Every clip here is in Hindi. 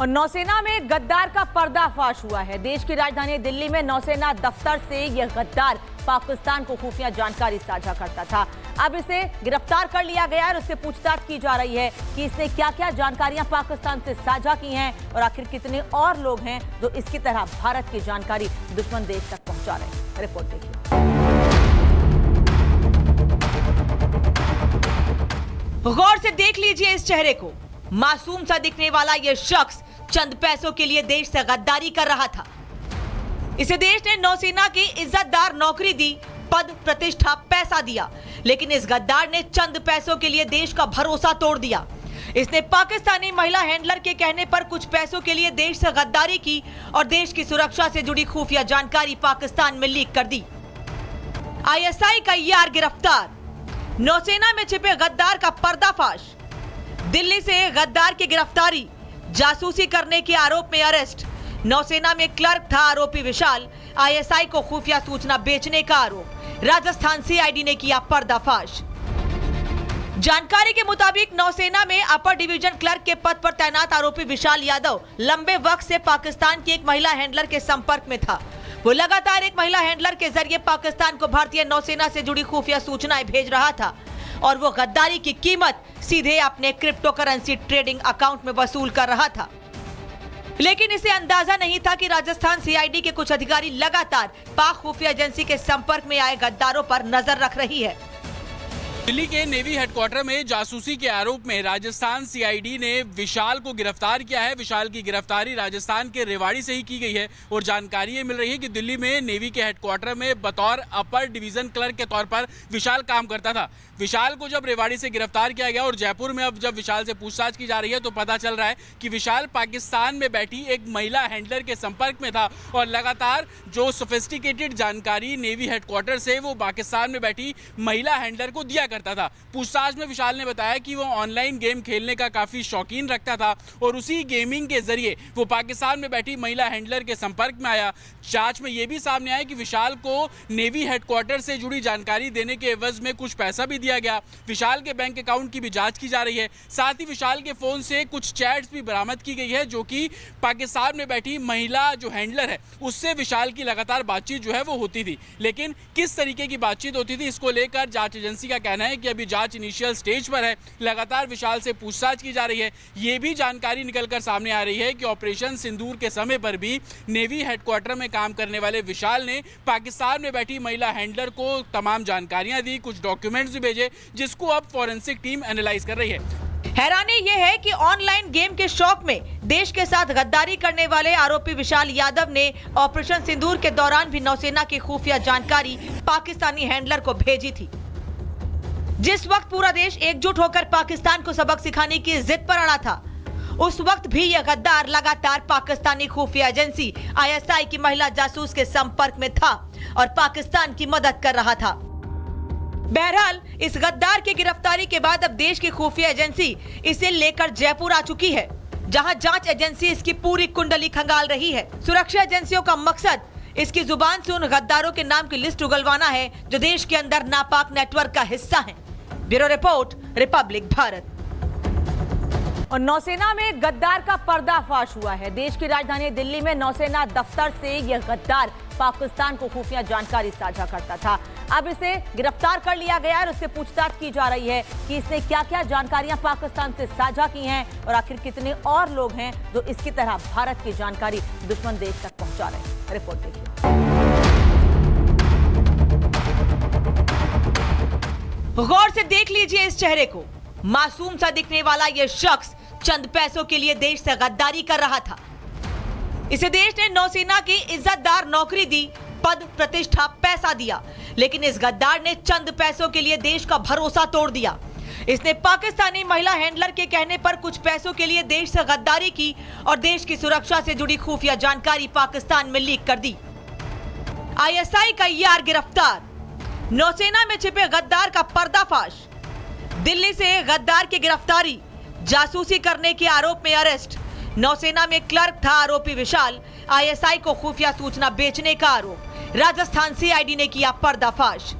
और नौसेना में गद्दार का पर्दाफाश हुआ है। देश की राजधानी दिल्ली में नौसेना दफ्तर से यह गद्दार पाकिस्तान को खुफिया जानकारी साझा करता था। अब इसे गिरफ्तार कर लिया गया और उससे पूछताछ की जा रही है कि इसने क्या क्या जानकारियां पाकिस्तान से साझा की हैं और आखिर कितने और लोग हैं जो इसकी तरह भारत की जानकारी दुश्मन देश तक पहुंचा रहे हैं। रिपोर्ट देखिए। गौर से देख लीजिए इस चेहरे को। मासूम सा दिखने वाला यह शख्स चंद पैसों के लिए देश से गद्दारी कर रहा था। इसे देश ने नौसेना की इज्जतदार नौकरी दी, पद, प्रतिष्ठा, पैसा दिया, लेकिन इस गद्दार ने चंद पैसों के लिए देश का भरोसा तोड़ दिया। इसने पाकिस्तानी महिला हैंडलर के कहने पर कुछ पैसों के लिए देश से गद्दारी की और देश की सुरक्षा से जुड़ी खुफिया जानकारी पाकिस्तान में लीक कर दी। आईएसआई का यार गिरफ्तार। नौसेना में छिपे गद्दार का पर्दाफाश। दिल्ली से गद्दार की गिरफ्तारी। जासूसी करने के आरोप में अरेस्ट। नौसेना में क्लर्क था आरोपी विशाल। आईएसआई को खुफिया सूचना बेचने का आरोप। राजस्थान सीआईडी ने किया पर्दाफाश। जानकारी के मुताबिक नौसेना में अपर डिवीजन क्लर्क के पद पर तैनात आरोपी विशाल यादव लंबे वक्त से पाकिस्तान की एक महिला हैंडलर के संपर्क में था। वो लगातार एक महिला हैंडलर के जरिए पाकिस्तान को भारतीय नौसेना से जुड़ी खुफिया सूचनाएं भेज रहा था और वो गद्दारी की कीमत सीधे अपने क्रिप्टो करेंसी ट्रेडिंग अकाउंट में वसूल कर रहा था। लेकिन इसे अंदाजा नहीं था कि राजस्थान सीआईडी के कुछ अधिकारी लगातार पाक खुफिया एजेंसी के संपर्क में आए गद्दारों पर नजर रख रही है। दिल्ली के नेवी हेडक्वार्टर में जासूसी के आरोप में राजस्थान सीआईडी ने विशाल को गिरफ्तार किया है। विशाल की गिरफ्तारी राजस्थान के रेवाड़ी से ही की गई है और जानकारी ये मिल रही है कि दिल्ली में नेवी के हेडक्वार्टर में बतौर अपर डिवीजन क्लर्क के तौर पर विशाल काम करता था। विशाल को जब रेवाड़ी से गिरफ्तार किया गया और जयपुर में अब जब विशाल से पूछताछ की जा रही है तो पता चल रहा है कि विशाल पाकिस्तान में बैठी एक महिला हैंडलर के संपर्क में था और लगातार जो सोफिस्टिकेटेड जानकारी नेवी हेडक्वार्टर से वो पाकिस्तान में बैठी महिला हैंडलर को दिया करता था। पूछताछ में विशाल ने बताया कि वो ऑनलाइन गेम खेलने का काफी शौकीन रखता था और उसी गेमिंग के जरिए वो पाकिस्तान में बैठी महिला हैंडलर के संपर्क में आया। जांच में यह भी सामने आया कि विशाल को नेवी हेडक्वार्टर से जुड़ी जानकारी देने के एवज में कुछ पैसा भी दिया गया। विशाल के बैंक अकाउंट की भी जांच की जा रही है। साथ ही विशाल के फोन से कुछ चैट्स भी बरामद की गई है जो कि पाकिस्तान में बैठी महिला जो हैंडलर है उससे विशाल की लगातार बातचीत जो है वो होती थी। लेकिन किस तरीके की बातचीत होती थी इसको लेकर जांच एजेंसी का कहना है कि अभी जांच इनिशियल स्टेज पर है। लगातार विशाल से पूछताछ की जा रही है। ये भी जानकारी निकलकर सामने आ रही है कि ऑपरेशन सिंदूर के समय पर भी नेवी हेडक्वार्टर में काम करने वाले विशाल ने पाकिस्तान में बैठी महिला हैंडलर को तमाम जानकारियां दी, कुछ डॉक्यूमेंट्स भी भेजे जिसको अब फॉरेंसिक टीम एनालाइज कर रही है। हैरानी यह है कि ऑनलाइन गेम के शौक में देश के साथ गद्दारी करने वाले आरोपी विशाल यादव ने ऑपरेशन सिंदूर के दौरान भी नौसेना की खुफिया जानकारी पाकिस्तानी हैंडलर को भेजी थी। जिस वक्त पूरा देश एकजुट होकर पाकिस्तान को सबक सिखाने की जिद पर अड़ा था, उस वक्त भी यह गद्दार लगातार पाकिस्तानी खुफिया एजेंसी आईएसआई की महिला जासूस के संपर्क में था और पाकिस्तान की मदद कर रहा था। बहरहाल इस गद्दार की गिरफ्तारी के बाद अब देश की खुफिया एजेंसी इसे लेकर जयपुर आ चुकी है, जहां जांच एजेंसी इसकी पूरी कुंडली खंगाल रही है। सुरक्षा एजेंसियों का मकसद इसकी जुबान से उन गद्दारों के नाम की लिस्ट उगलवाना है जो देश के अंदर नापाक नेटवर्क का हिस्सा है। Bureau report, Republic Bharat. और नौसेना में गद्दार का पर्दाफाश हुआ है। देश की राजधानी दिल्ली में नौसेना दफ्तर से यह गद्दार पाकिस्तान को खुफिया जानकारी साझा करता था। अब इसे गिरफ्तार कर लिया गया और उससे पूछताछ की जा रही है कि इसने क्या क्या जानकारियां पाकिस्तान से साझा की हैं और आखिर कितने और लोग हैं जो इसकी तरह भारत की जानकारी दुश्मन देश तक पहुंचा रहे हैं। रिपोर्ट देखिए। गौर से देख लीजिए इस चेहरे को। मासूम सा दिखने वाला यह शख्स चंद पैसों के लिए देश से गद्दारी कर रहा था। इसे देश ने नौसेना की इज्जतदार नौकरी दी, पद, प्रतिष्ठा, पैसा दिया, लेकिन इस गद्दार ने चंद पैसों के लिए देश का भरोसा तोड़ दिया। इसने पाकिस्तानी महिला हैंडलर के कहने पर कुछ पैसों के लिए देश से गद्दारी की और देश की सुरक्षा से जुड़ी खुफिया जानकारी पाकिस्तान में लीक कर दी। आईएसआई का यार गिरफ्तार। नौसेना में छिपे गद्दार का पर्दाफाश। दिल्ली से गद्दार की गिरफ्तारी। जासूसी करने के आरोप में अरेस्ट। नौसेना में क्लर्क था आरोपी विशाल। आईएसआई को खुफिया सूचना बेचने का आरोप। राजस्थान सीआईडी ने किया पर्दाफाश।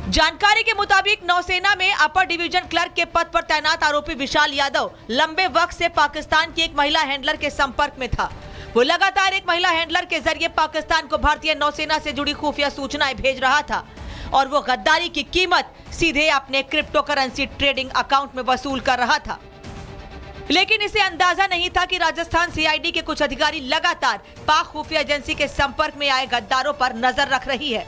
जानकारी के मुताबिक नौसेना में अपर डिवीजन क्लर्क के पद पर तैनात आरोपी विशाल यादव लंबे वक्त से पाकिस्तान की एक महिला हैंडलर के संपर्क में था। वो लगातार एक महिला हैंडलर के जरिए पाकिस्तान को भारतीय नौसेना से जुड़ी खुफिया सूचनाएं भेज रहा था और वो गद्दारी की कीमत सीधे अपने क्रिप्टो करेंसी ट्रेडिंग अकाउंट में वसूल कर रहा था। लेकिन इसे अंदाजा नहीं था कि राजस्थान सीआईडी के कुछ अधिकारी लगातार पाक खुफिया एजेंसी के संपर्क में आए गद्दारों पर नजर रख रही है।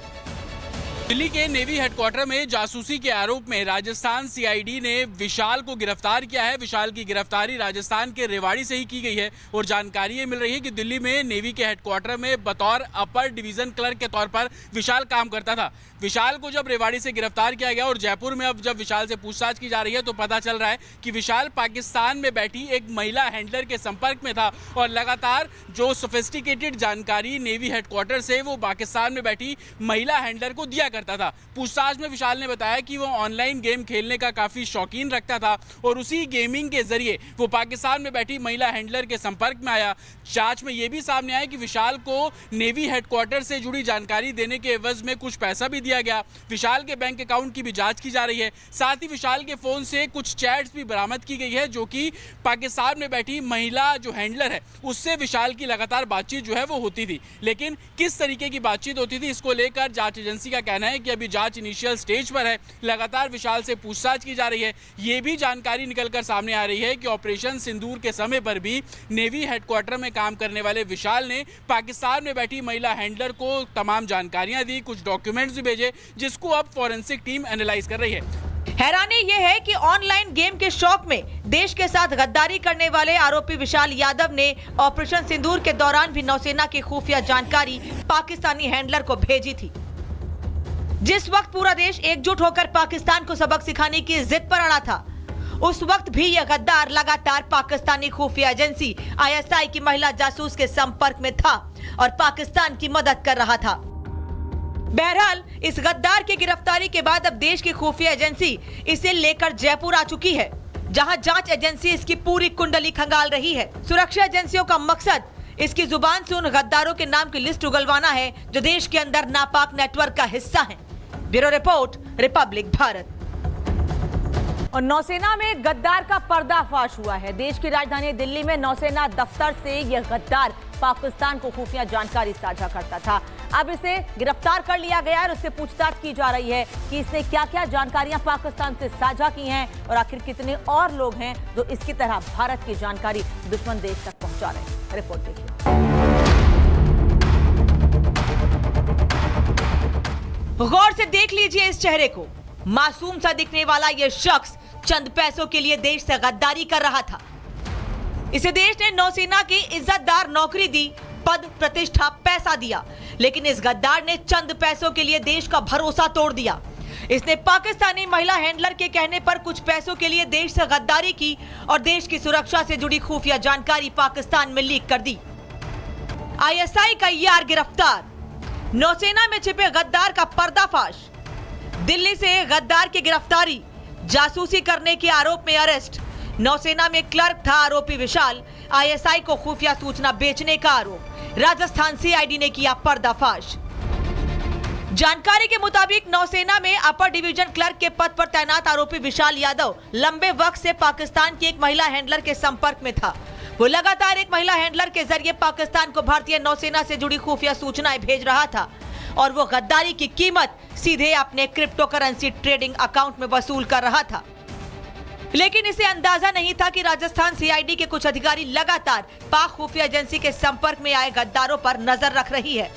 दिल्ली के नेवी हेडक्वार्टर में जासूसी के आरोप में राजस्थान सीआईडी ने विशाल को गिरफ्तार किया है। विशाल की गिरफ्तारी राजस्थान के रेवाड़ी से ही की गई है और जानकारी ये मिल रही है कि दिल्ली में नेवी के हेडक्वार्टर में बतौर अपर डिवीजन क्लर्क के तौर पर विशाल काम करता था। विशाल को जब रेवाड़ी से गिरफ्तार किया गया और जयपुर में अब जब विशाल से पूछताछ की जा रही है तो पता चल रहा है कि विशाल पाकिस्तान में बैठी एक महिला हैंडलर के संपर्क में था और लगातार जो सोफिस्टिकेटेड जानकारी नेवी हेडक्वार्टर से वो पाकिस्तान में बैठी महिला हैंडलर को दिया करता था। पूछताछ में विशाल ने बताया कि वो ऑनलाइन गेम खेलने का काफी शौकीन रखता था और उसी गेमिंग के जरिए वो पाकिस्तान में बैठी महिला हैंडलर के संपर्क में आया। जांच में यह भी सामने आया कि विशाल को नेवी हेडक्वार्टर से जुड़ी जानकारी देने के एवज में कुछ पैसा भी दिया गया। विशाल के बैंक अकाउंट की भी जांच की जा रही है। साथ ही विशाल के फोन से कुछ चैट्स भी बरामद की गई है जो कि पाकिस्तान में बैठी महिला जो हैंडलर है उससे विशाल की लगातार बातचीत जो है वो होती थी। लेकिन किस तरीके की बातचीत होती थी इसको लेकर जांच एजेंसी का कहना है कि अभी जांच इनिशियल स्टेज पर है। लगातार विशाल से पूछताछ की जा रही है। ये भी जानकारी निकलकर सामने आ रही है कि ऑपरेशन सिंदूर के समय पर भी नेवी हेडक्वार्टर में काम करने वाले विशाल ने पाकिस्तान में बैठी महिला हैंडलर को तमाम जानकारियां दी, कुछ डॉक्यूमेंट्स भी भेजे जिसको अब फॉरेंसिक टीम एनालाइज कर रही है। हैरानी यह है कि ऑनलाइन गेम के शौक में देश के साथ गद्दारी करने वाले आरोपी विशाल यादव ने ऑपरेशन सिंदूर के दौरान भी नौसेना की खुफिया जानकारी पाकिस्तानी हैंडलर को भेजी थी। जिस वक्त पूरा देश एकजुट होकर पाकिस्तान को सबक सिखाने की जिद पर अड़ा था, उस वक्त भी यह गद्दार लगातार पाकिस्तानी खुफिया एजेंसी आईएसआई की महिला जासूस के संपर्क में था और पाकिस्तान की मदद कर रहा था। बहरहाल इस गद्दार की गिरफ्तारी के बाद अब देश की खुफिया एजेंसी इसे लेकर जयपुर आ चुकी है, जहां जांच एजेंसी इसकी पूरी कुंडली खंगाल रही है। सुरक्षा एजेंसियों का मकसद इसकी जुबान से उन गद्दारों के नाम की लिस्ट उगलवाना है जो देश के अंदर नापाक नेटवर्क का हिस्सा है। Bureau report, Republic Bharat. और नौसेना में गद्दार का पर्दाफाश हुआ है। देश की राजधानी दिल्ली में नौसेना दफ्तर से यह गद्दार पाकिस्तान को खुफिया जानकारी साझा करता था। अब इसे गिरफ्तार कर लिया गया और उससे पूछताछ की जा रही है कि इसने क्या क्या जानकारियां पाकिस्तान से साझा की हैं और आखिर कितने और लोग हैं जो इसकी तरह भारत की जानकारी दुश्मन देश तक पहुंचा रहे हैं। रिपोर्ट देखिए। गौर से देख लीजिए इस चेहरे को। मासूम सा दिखने वाला यह शख्स चंद पैसों के लिए देश से गद्दारी कर रहा था। इसे देश ने नौसेना की इज्जतदार नौकरी दी, पद, प्रतिष्ठा, पैसा दिया, लेकिन इस गद्दार ने चंद पैसों के लिए देश का भरोसा तोड़ दिया। इसने पाकिस्तानी महिला हैंडलर के कहने पर कुछ पैसों के लिए देश से गद्दारी की और देश की सुरक्षा से जुड़ी खुफिया जानकारी पाकिस्तान में लीक कर दी। आईएसआई का यार गिरफ्तार, नौसेना में छिपे गद्दार का पर्दाफाश। दिल्ली से गद्दार की गिरफ्तारी, जासूसी करने के आरोप में अरेस्ट। नौसेना में क्लर्क था आरोपी विशाल, आईएसआई को खुफिया सूचना बेचने का आरोप। राजस्थान सीआईडी ने किया पर्दाफाश। जानकारी के मुताबिक नौसेना में अपर डिवीजन क्लर्क के पद पर तैनात आरोपी विशाल यादव लंबे वक्त से पाकिस्तान की एक महिला हैंडलर के संपर्क में था। वो लगातार एक महिला हैंडलर के जरिए पाकिस्तान को भारतीय नौसेना से जुड़ी खुफिया सूचनाएं भेज रहा था और वो गद्दारी की कीमत सीधे अपने क्रिप्टो करेंसी ट्रेडिंग अकाउंट में वसूल कर रहा था। लेकिन इसे अंदाजा नहीं था कि राजस्थान सीआईडी के कुछ अधिकारी लगातार पाक खुफिया एजेंसी के संपर्क में आए गद्दारों पर नजर रख रही है।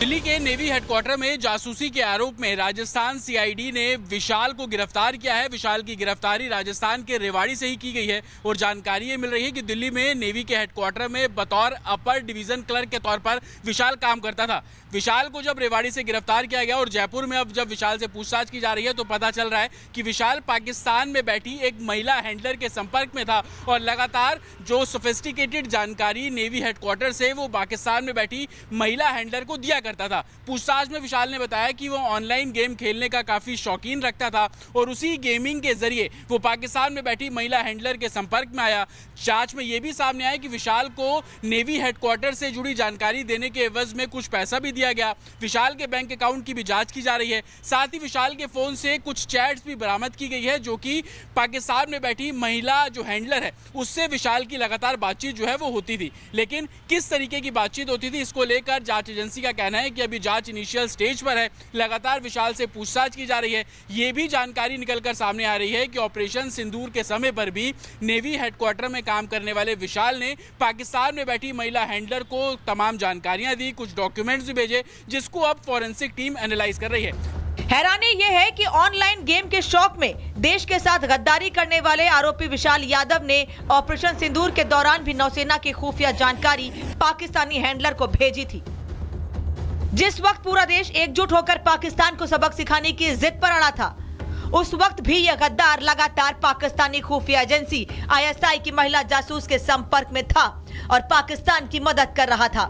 दिल्ली के नेवी हेडक्वार्टर में जासूसी के आरोप में राजस्थान सीआईडी ने विशाल को गिरफ्तार किया है। विशाल की गिरफ्तारी राजस्थान के रेवाड़ी से ही की गई है और जानकारी ये मिल रही है कि दिल्ली में नेवी के हेडक्वार्टर में बतौर अपर डिवीजन क्लर्क के तौर पर विशाल काम करता था। विशाल को जब रेवाड़ी से गिरफ्तार किया गया और जयपुर में अब जब विशाल से पूछताछ की जा रही है तो पता चल रहा है कि विशाल पाकिस्तान में बैठी एक महिला हैंडलर के संपर्क में था और लगातार जो सोफिस्टिकेटेड जानकारी नेवी हेडक्वार्टर से वो पाकिस्तान में बैठी महिला हैंडलर को दिया करता था। पूछताछ में विशाल ने बताया कि वो ऑनलाइन गेम खेलने का काफी शौकीन रखता था और उसी गेमिंग के जरिए वो पाकिस्तान में बैठी महिला हैंडलर के संपर्क में आया। जांच में यह भी सामने आया कि विशाल को नेवी हेडक्वार्टर से जुड़ी जानकारी देने के एवज में कुछ पैसा भी दिया गया। विशाल के बैंक अकाउंट की भी जांच की जा रही है। साथ ही विशाल के फोन से कुछ चैट्स भी बरामद की गई है, जो कि पाकिस्तान में बैठी महिला जो हैंडलर है उससे विशाल की लगातार बातचीत जो है वो होती थी। लेकिन किस तरीके की बातचीत होती थी, इसको लेकर जांच एजेंसी का कहना है कि अभी जांच इनिशियल स्टेज पर है। लगातार विशाल से पूछताछ की जा रही है। ये भी जानकारी निकलकर सामने आ रही है कि ऑपरेशन सिंदूर के समय पर भी नेवी हेडक्वार्टर में काम करने वाले विशाल ने पाकिस्तान में बैठी महिला हैंडलर को तमाम जानकारियां दी, कुछ डॉक्यूमेंट्स भी भेजे, जिसको अब फॉरेंसिक टीम एनालाइज कर रही है। हैरानी यह है कि ऑनलाइन गेम के शौक में देश के साथ गद्दारी करने वाले आरोपी विशाल यादव ने ऑपरेशन सिंदूर के दौरान भी नौसेना की खुफिया जानकारी पाकिस्तानी हैंडलर को भेजी थी। जिस वक्त पूरा देश एकजुट होकर पाकिस्तान को सबक सिखाने की जिद पर अड़ा था, उस वक्त भी यह गद्दार लगातार पाकिस्तानी खुफिया एजेंसी ISI की महिला जासूस के संपर्क में था और पाकिस्तान की मदद कर रहा था।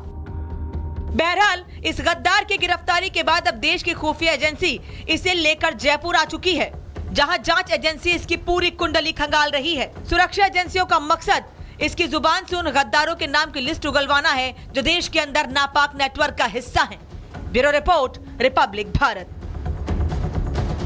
बहरहाल इस गद्दार की गिरफ्तारी के बाद अब देश की खुफिया एजेंसी इसे लेकर जयपुर आ चुकी है, जहां जांच एजेंसी इसकी पूरी कुंडली खंगाल रही है। सुरक्षा एजेंसियों का मकसद इसकी जुबान से उन गद्दारों के नाम की लिस्ट उगलवाना है जो देश के अंदर नापाक नेटवर्क का हिस्सा हैं। Bureau report, Republic Bharat.